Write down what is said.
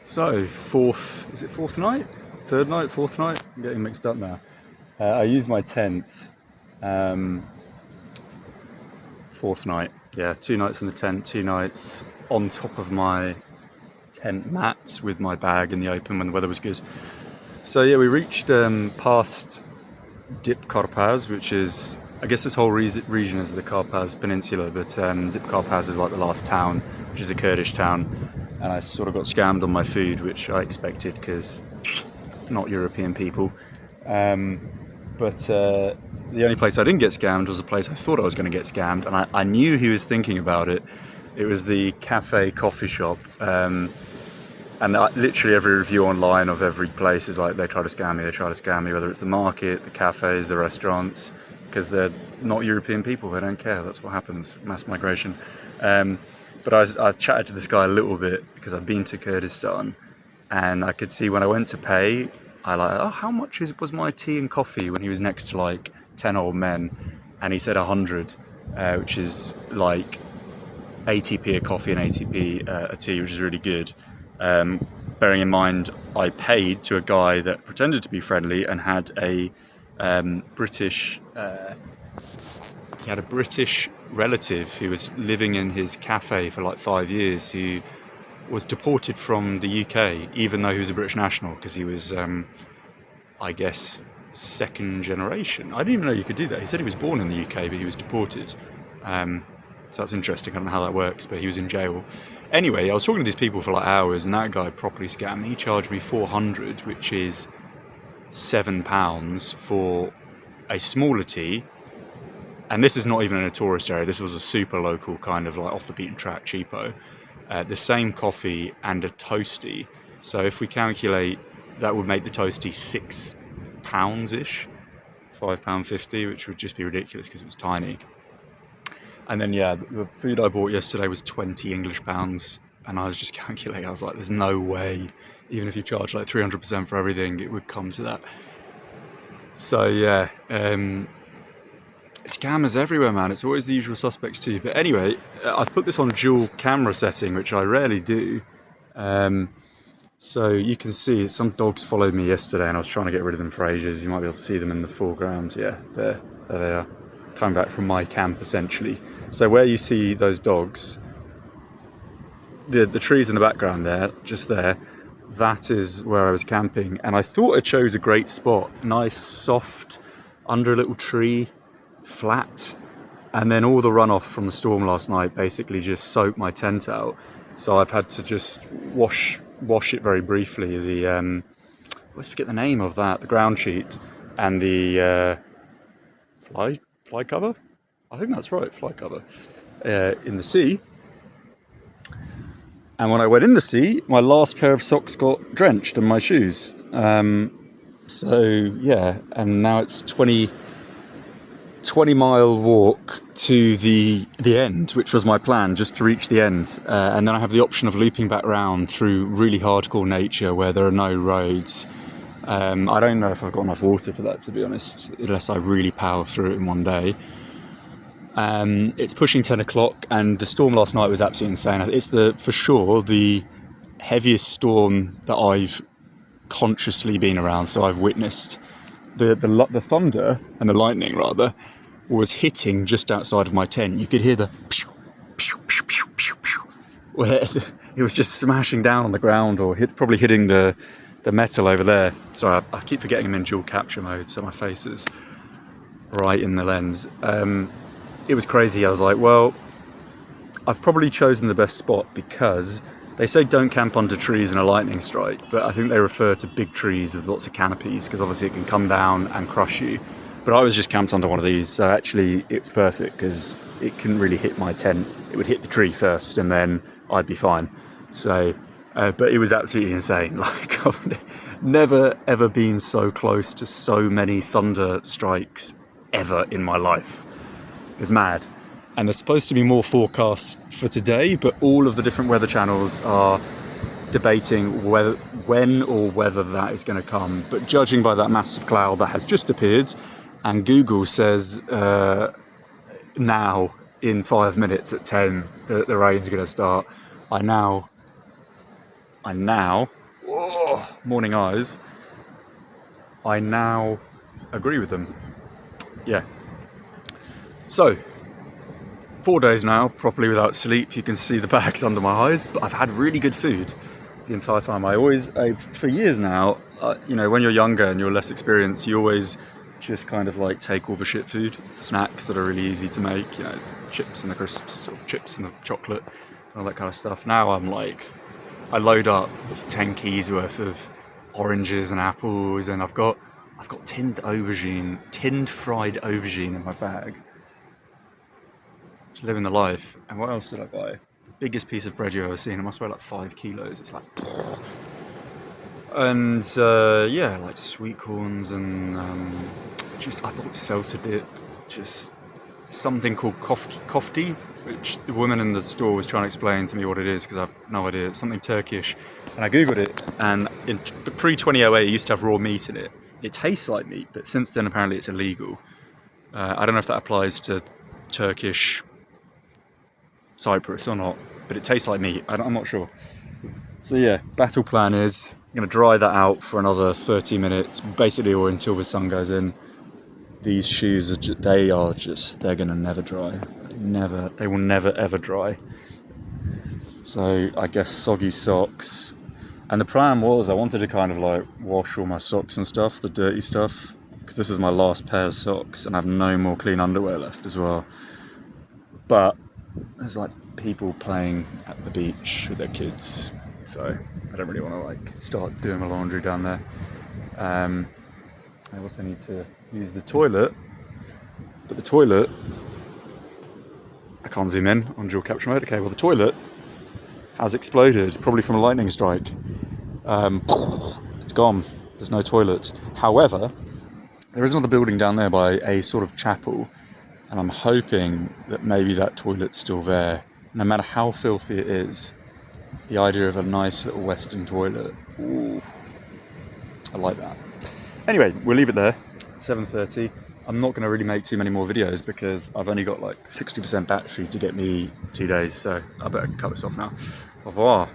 So, fourth night? Third night? Fourth night? I'm getting mixed up now. I used my tent. Fourth night. Yeah, 2 nights in the tent, 2 nights on top of my tent mat with my bag in the open when the weather was good. So yeah, we reached past Dipkarpaz, which is, I guess this whole region is the Karpaz Peninsula, but Dipkarpaz is like the last town, which is a Kurdish town. And I sort of got scammed on my food, which I expected because not European people. But the only place I didn't get scammed was a place I thought I was going to get scammed, and I knew he was thinking about it. It was the cafe coffee shop. And literally every review online of every place is like, they try to scam me, whether it's the market, the cafes, the restaurants, because they're not European people, they don't care, that's what happens, mass migration. But I chatted to this guy a little bit because I've been to Kurdistan, and I could see when I went to pay, how much was my tea and coffee, when he was next to like 10 old men, and he said 100, which is like 80p a coffee and 80p a tea, which is really good. Bearing in mind, I paid to a guy that pretended to be friendly and had a British relative who was living in his cafe for like 5 years, who was deported from the UK, even though he was a British national, because he was, I guess, second generation. I didn't even know you could do that. He said he was born in the UK, but he was deported. So that's interesting. I don't know how that works, but he was in jail. Anyway, I was talking to these people for like hours, and that guy properly scammed me. He charged me 400, which is £7 for a smaller tea. And this is not even in a tourist area. This was a super local kind of like off the beaten track cheapo. The same coffee and a toasty. So if we calculate, that would make the toasty £6-ish, £5.50, which would just be ridiculous because it was tiny. And then yeah, the food I bought yesterday was 20 English pounds, and I was just calculating. I was like, there's no way, even if you charge like 300% for everything, it would come to that. So yeah, scammers everywhere, man. It's always the usual suspects too. But anyway, I've put this on dual camera setting, which I rarely do. So you can see some dogs followed me yesterday, and I was trying to get rid of them for ages. You might be able to see them in the foreground. Yeah, there they are, coming back from my camp essentially. So where you see those dogs, the trees in the background there, just there, that is where I was camping, and I thought I chose a great spot, nice, soft, under a little tree, flat, and then all the runoff from the storm last night basically just soaked my tent out. So I've had to just wash it very briefly. The I always forget the name of that. The ground sheet and the fly cover. I think that's right, fly cover in the sea. And when I went in the sea, my last pair of socks got drenched and my shoes. So yeah, and now it's 20-mile walk to the end, which was my plan, just to reach the end. And then I have the option of looping back round through really hardcore nature where there are no roads. I don't know if I've got enough water for that, to be honest, unless I really power through it in one day. It's pushing 10 o'clock, and the storm last night was absolutely insane. It's for sure the heaviest storm that I've consciously been around, so I've witnessed. The thunder and the lightning, rather, was hitting just outside of my tent. You could hear the pew, pew, pew, pew, pew, pew, where it was just smashing down on the ground, or probably hitting the metal over there. Sorry, I keep forgetting I'm in dual capture mode, so my face is right in the lens. It was crazy. I was like, well, I've probably chosen the best spot, because they say don't camp under trees in a lightning strike, but I think they refer to big trees with lots of canopies, because obviously it can come down and crush you. But I was just camped under one of these, so actually it's perfect, because it couldn't really hit my tent. It would hit the tree first, and then I'd be fine. So, but it was absolutely insane. Like, I've never ever been so close to so many thunder strikes ever in my life. It was mad. And there's supposed to be more forecasts for today, but all of the different weather channels are debating when or whether that is going to come. But judging by that massive cloud that has just appeared, and Google says now in 5 minutes at 10 the rain's going to start, I now I now, morning eyes, I now agree with them. Yeah. So, 4 days now, properly without sleep. You can see the bags under my eyes, but I've had really good food the entire time. For years now, when you're younger and you're less experienced, you always just kind of like take all the shit food, snacks that are really easy to make, chips and the crisps, or chips and the chocolate, and all that kind of stuff. Now I'm like, I load up with 10 keys worth of oranges and apples, and I've got tinned fried aubergine in my bag. Just living the life. And what else did I buy? Biggest piece of bread you've ever seen. It must weigh like 5 kilos. It's like, and like sweet corns and I bought seltzer dip, just something called kofti, which the woman in the store was trying to explain to me what it is because I have no idea. It's something Turkish, and I googled it. And in pre-2008, it used to have raw meat in it. It tastes like meat, but since then apparently it's illegal. I don't know if that applies to Turkish Cyprus or not, but it tastes like meat. I'm not sure. So yeah, battle plan is I'm going to dry that out for another 30 minutes, basically, or until the sun goes in. These shoes they're going to never dry. They will never ever dry. So I guess soggy socks. And the plan was I wanted to kind of like wash all my socks and stuff, the dirty stuff, because this is my last pair of socks and I have no more clean underwear left as well. But there's like people playing at the beach with their kids, so I don't really want to like start doing my laundry down there. I also need to use the toilet, but the toilet, I can't zoom in on dual capture mode. Okay, well the toilet has exploded, probably from a lightning strike. It's gone. There's no toilet. However, there is another building down there by a sort of chapel, and I'm hoping that maybe that toilet's still there. No matter how filthy it is, the idea of a nice little Western toilet, ooh, I like that. Anyway, we'll leave it there. 7:30. I'm not going to really make too many more videos because I've only got like 60% battery to get me 2 days, so I better cut this off now. Au revoir.